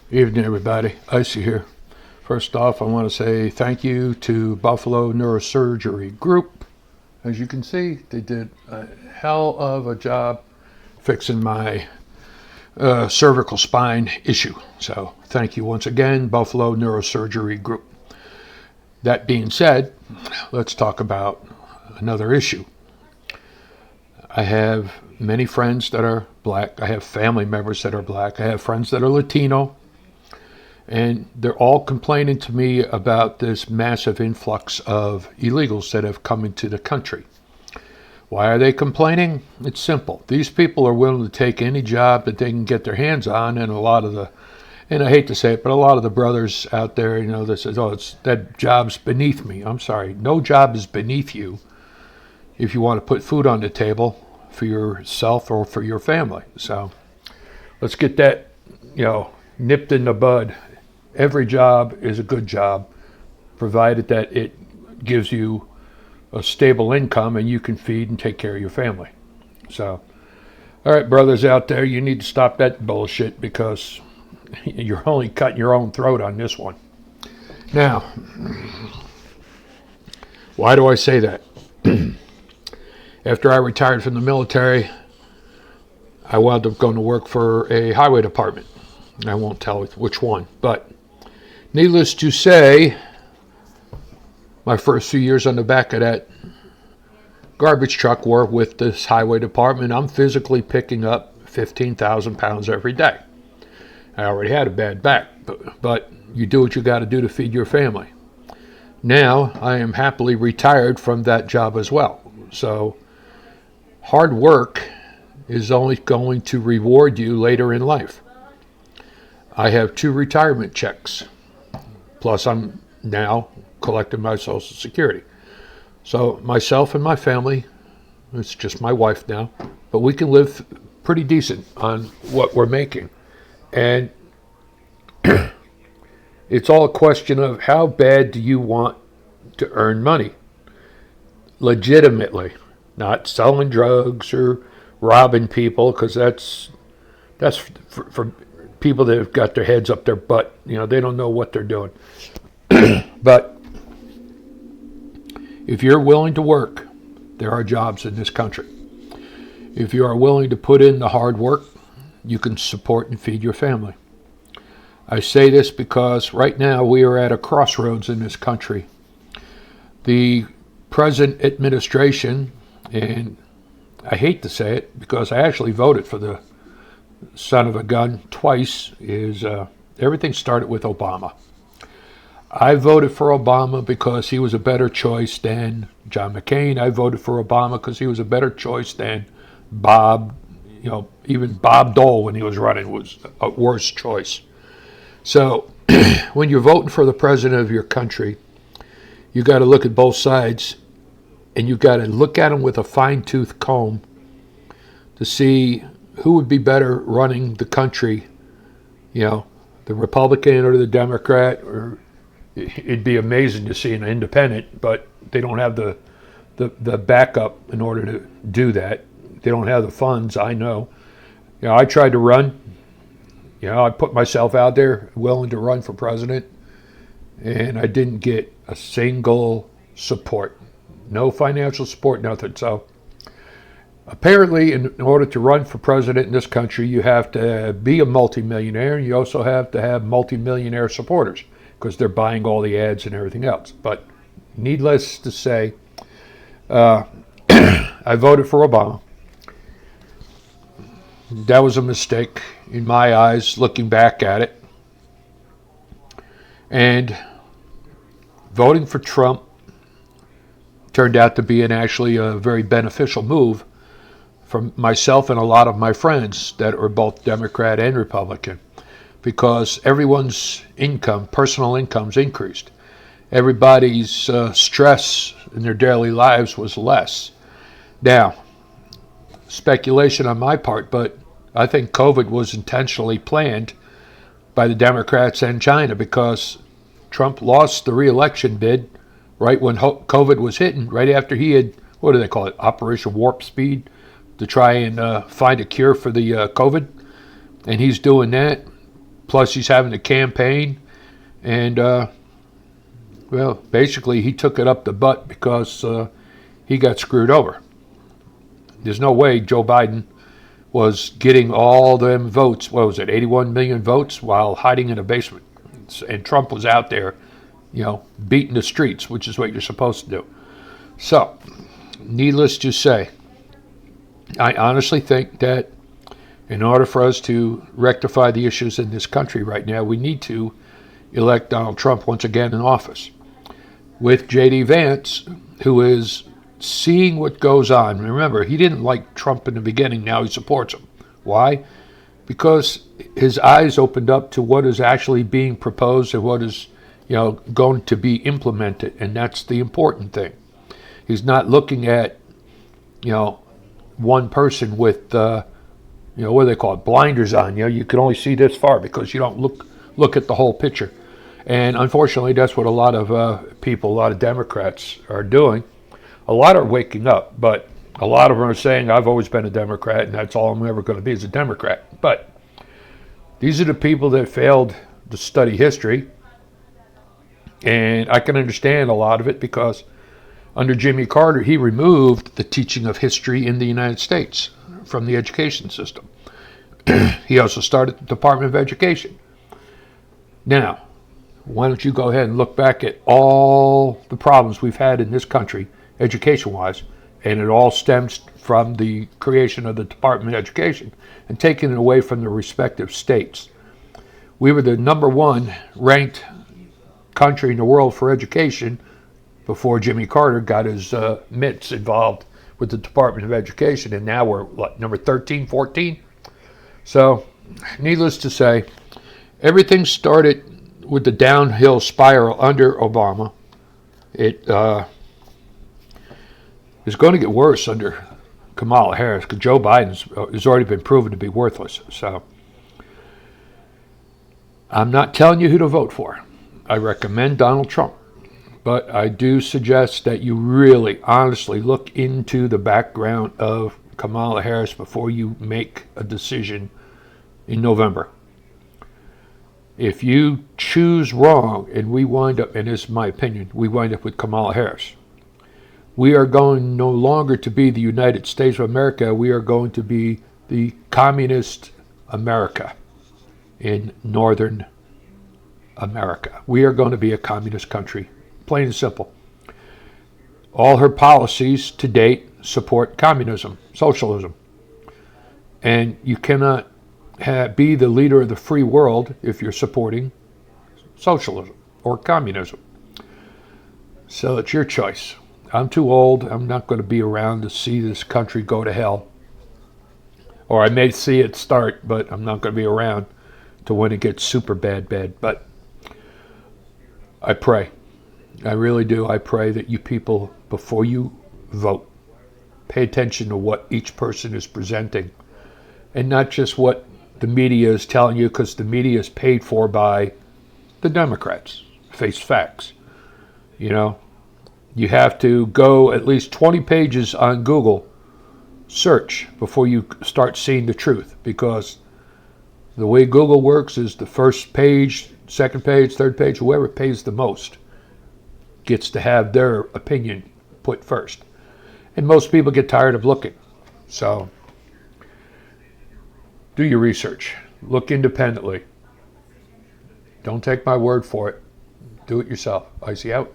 Evening, everybody. Icy here. First off, I want to say thank you to Buffalo Neurosurgery Group. As you can see, they did a hell of a job fixing my cervical spine issue. So thank you once again, Buffalo Neurosurgery Group. That being said, let's talk about another issue. I have many friends that are black. I have family members that are black. I have friends that are Latino. And they're all complaining to me about this massive influx of illegals that have come into the country. Why are they complaining? It's simple. These people are willing to take any job that they can get their hands on, and and I hate to say it, but a lot of the brothers out there, that says, that job's beneath me. I'm sorry. No job is beneath you if you want to put food on the table for yourself or for your family. So let's get that, nipped in the bud. Every job is a good job, provided that it gives you a stable income and you can feed and take care of your family. So, all right, brothers out there, you need to stop that bullshit because you're only cutting your own throat on this one. Now, why do I say that? After I retired from the military, I wound up going to work for a highway department. I won't tell which one, but needless to say, my first few years on the back of that garbage truck were with this highway department. I'm physically picking up 15,000 pounds every day. I already had a bad back, but you do what you got to do to feed your family. Now, I am happily retired from that job as well. So, hard work is only going to reward you later in life. I have 2 retirement checks. Plus, I'm now collecting my Social Security. So myself and my family, it's just my wife now, but we can live pretty decent on what we're making. And it's all a question of how bad do you want to earn money? Legitimately, not selling drugs or robbing people, because that's for people that have got their heads up their butt. They don't know what they're doing. But if you're willing to work, there are jobs in this country. If you are willing to put in the hard work, you can support and feed your family. I say this because right now we are at a crossroads in this country. The present administration, and I hate to say it because I actually voted for the son of a gun twice, is everything started with Obama. I voted for Obama because he was a better choice than John McCain. I voted for Obama because he was a better choice than Bob. Even Bob Dole when he was running was a worse choice. So when you're voting for the president of your country, you got to look at both sides, and you got to look at them with a fine-tooth comb to see who would be better running the country, the Republican or the Democrat. Or it'd be amazing to see an independent, but they don't have the backup in order to do that. They don't have the funds, I know. I tried to run. I put myself out there willing to run for president, and I didn't get a single support. No financial support, nothing. So apparently, in order to run for president in this country, you have to be a multimillionaire, and you also have to have multimillionaire supporters because they're buying all the ads and everything else. But needless to say, I voted for Obama. That was a mistake in my eyes, looking back at it. And voting for Trump turned out to be actually a very beneficial move for myself and a lot of my friends that are both Democrat and Republican, because everyone's income, personal incomes, increased. Everybody's stress in their daily lives was less. Now, speculation on my part, but I think COVID was intentionally planned by the Democrats and China, because Trump lost the re-election bid right when COVID was hitting, right after he had, what do they call it, Operation Warp Speed, to try and find a cure for the COVID. And he's doing that. Plus, he's having a campaign, and well, basically, he took it up the butt because he got screwed over. There's no way Joe Biden was getting all them votes. What was it, 81 million votes, while hiding in a basement, and Trump was out there, beating the streets, which is what you're supposed to do. So, needless to say, I honestly think that in order for us to rectify the issues in this country right now, we need to elect Donald Trump once again in office, with J.D. Vance, who is seeing what goes on. Remember, he didn't like Trump in the beginning. Now he supports him. Why? Because his eyes opened up to what is actually being proposed and what is, going to be implemented, and that's the important thing. He's not looking at, one person with, what do they call it, blinders on. You can only see this far because you don't look at the whole picture. And unfortunately, that's what a lot of people, a lot of Democrats are doing. A lot are waking up, but a lot of them are saying, I've always been a Democrat, and that's all I'm ever going to be is a Democrat. But these are the people that failed to study history, and I can understand a lot of it because under Jimmy Carter, he removed the teaching of history in the United States from the education system. He also started the Department of Education. Now, why don't you go ahead and look back at all the problems we've had in this country, education-wise, and it all stems from the creation of the Department of Education and taking it away from the respective states. We were the number one ranked country in the world for education before Jimmy Carter got his mitts involved with the Department of Education, and now we're number 13, 14? So, needless to say, everything started with the downhill spiral under Obama. It is going to get worse under Kamala Harris because Joe Biden has already been proven to be worthless. So I'm not telling you who to vote for. I recommend Donald Trump. But I do suggest that you really, honestly look into the background of Kamala Harris before you make a decision in November. If you choose wrong and we wind up, and this is my opinion, we wind up with Kamala Harris, we are going no longer to be the United States of America. We are going to be the communist America in Northern America. We are going to be a communist country, plain and simple. All her policies to date support communism, socialism. And you cannot be the leader of the free world if you're supporting socialism or communism. So it's your choice. I'm too old. I'm not going to be around to see this country go to hell. Or I may see it start, but I'm not going to be around to when it gets super bad. But I pray. I really do. I pray that you people, before you vote, pay attention to what each person is presenting and not just what the media is telling you, because the media is paid for by the Democrats. Face facts. You have to go at least 20 pages on Google search before you start seeing the truth, because the way Google works is the first page, second page, third page, whoever pays the most gets to have their opinion put first. And most people get tired of looking. So do your research. Look independently. Don't take my word for it. Do it yourself. Icy out.